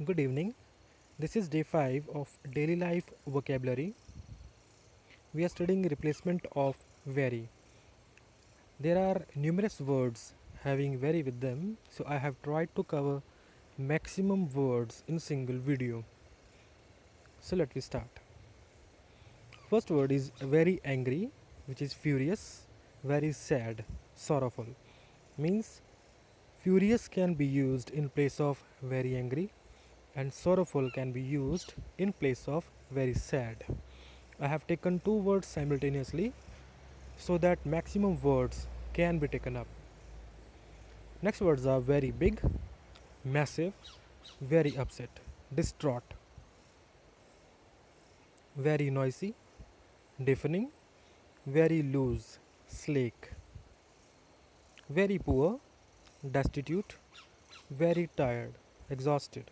Good evening. This is day 5 of daily life vocabulary. We are studying replacement of very. There are numerous words having very with them, so I have tried to cover maximum words in single video. So let me start. First word is very angry, which is furious, very sad, sorrowful. Means furious can be used in place of very angry and sorrowful can be used in place of very sad. I have taken two words simultaneously so that maximum words can be taken up. Next words are very big, massive, very upset, distraught, very noisy, deafening, very loose, slake, very poor, destitute, very tired, exhausted,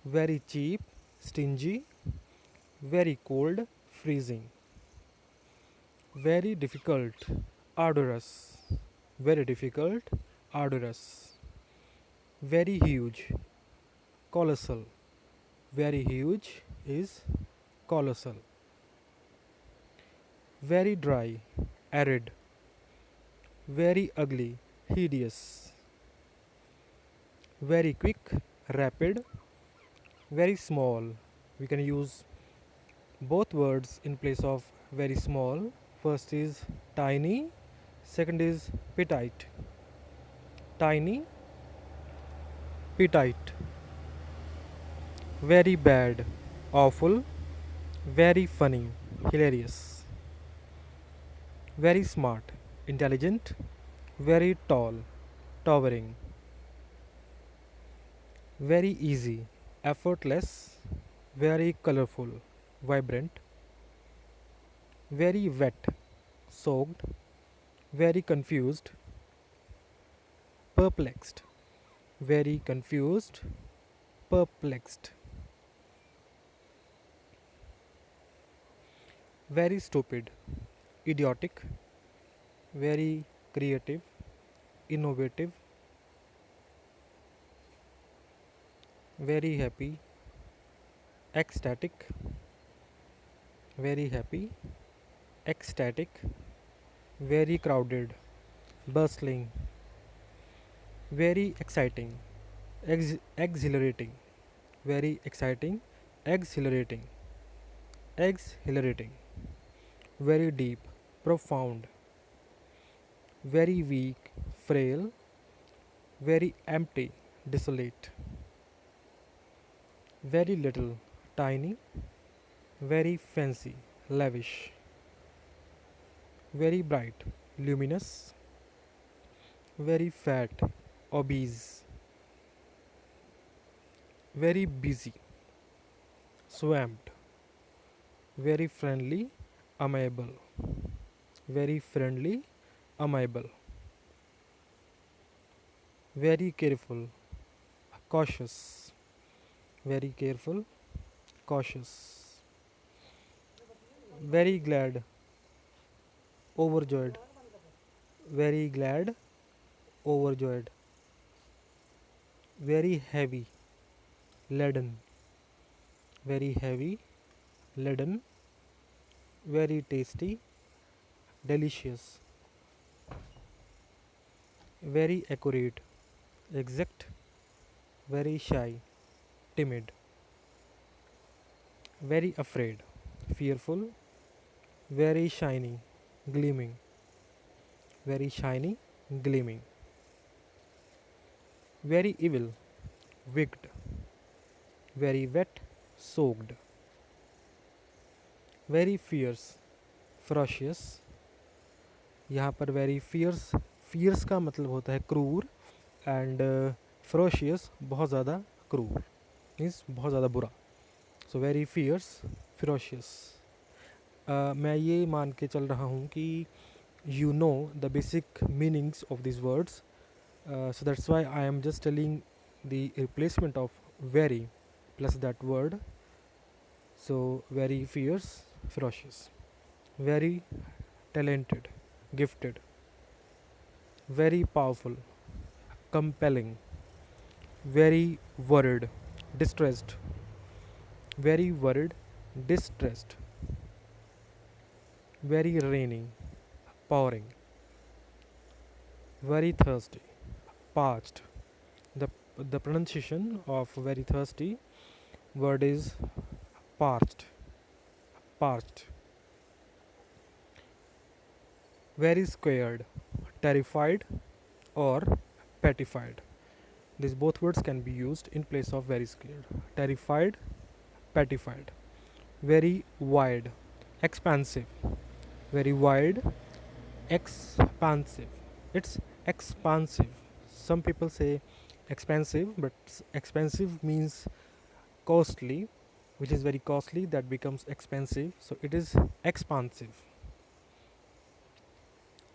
very cheap, stingy, very cold, freezing, very difficult, arduous, very difficult, arduous, very huge, colossal. Very huge is colossal. Very dry, arid. Very ugly, hideous. Very quick, rapid. Very small. We can use both words in place of very small. First is tiny, second is petite. Tiny, petite. Very bad, awful. Very funny, hilarious. Very smart, intelligent. Very tall, towering. Very easy, effortless. Very colorful, vibrant. Very wet, soaked. Very confused, perplexed. Very confused, perplexed. Very stupid, idiotic. Very creative, innovative. Very happy, ecstatic. Very happy, ecstatic. Very crowded, bustling. Very exciting, exhilarating. Very exciting, exhilarating, exhilarating. Very deep, profound. Very weak, frail. Very empty, desolate. Very little, tiny. Very fancy, lavish. Very bright, luminous. Very fat, obese. Very busy, swamped. Very friendly, amiable. Very friendly, amiable. Very careful, cautious. Very careful, cautious. Very glad, overjoyed. Very glad, overjoyed. Very heavy, leaden. Very heavy, leaden. Very tasty, delicious. Very accurate, exact. Very shy, timid. Very afraid, fearful. Very shiny, gleaming. Very shiny, gleaming. Very evil, wicked. Very wet, soaked. Very fierce, ferocious. यहाँ पर very fierce, fierce का मतलब होता है क्रूर and ferocious बहुत ज़्यादा क्रूर means बहुत ज़्यादा बुरा. So very fierce, ferocious. मैं ये मान के चल रहा हूँ कि you know the basic meanings of these words. So that's why I am just telling the replacement of very plus that word. So very fierce, ferocious. Very talented, gifted. Very powerful, compelling. very worried, distressed, very worried, distressed, very rainy, pouring, very thirsty, parched. The, the pronunciation of very thirsty word is parched, parched. Very scared, terrified, or petrified. These both words can be used in place of very scared. Terrified, petrified. Very wide, expansive. Very wide, expansive. It's expansive. Some people say expensive, but expensive means costly, which is very costly, that becomes expensive. So it is expansive.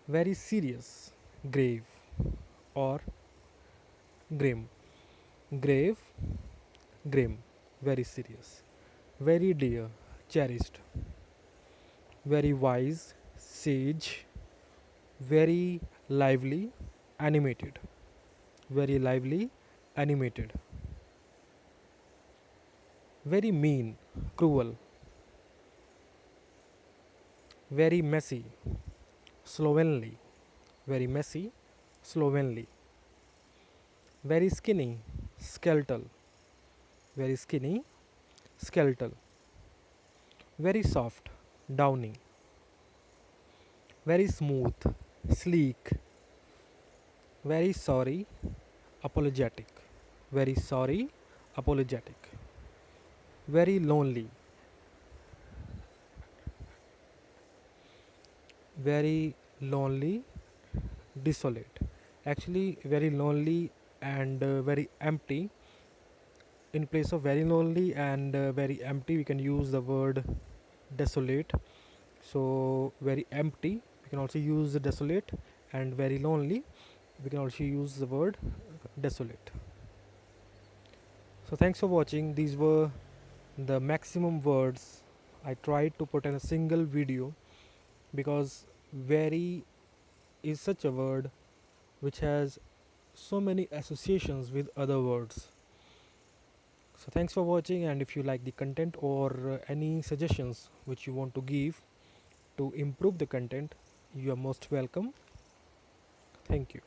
Very serious, grave, or grim. Grave, grim, very serious. Very dear, cherished. Very wise, sage. Very lively, animated. Very lively, animated. Very mean, cruel. Very messy, slovenly. Very messy, slovenly. Very skinny, skeletal. Very skinny, skeletal. Very soft, downy. Very smooth, sleek. Very sorry, apologetic. Very sorry, apologetic. Very lonely, very lonely, desolate. Actually, very lonely and very empty. In place of very lonely and very empty, we can use the word desolate. So, very empty, we can also use the desolate, and very lonely, we can also use the word desolate. So, thanks for watching. These were the maximum words I tried to put in a single video, because very is such a word which has so many associations with other words. So thanks for watching, and if you like the content or any suggestions which you want to give to improve the content, you are most welcome. Thank you.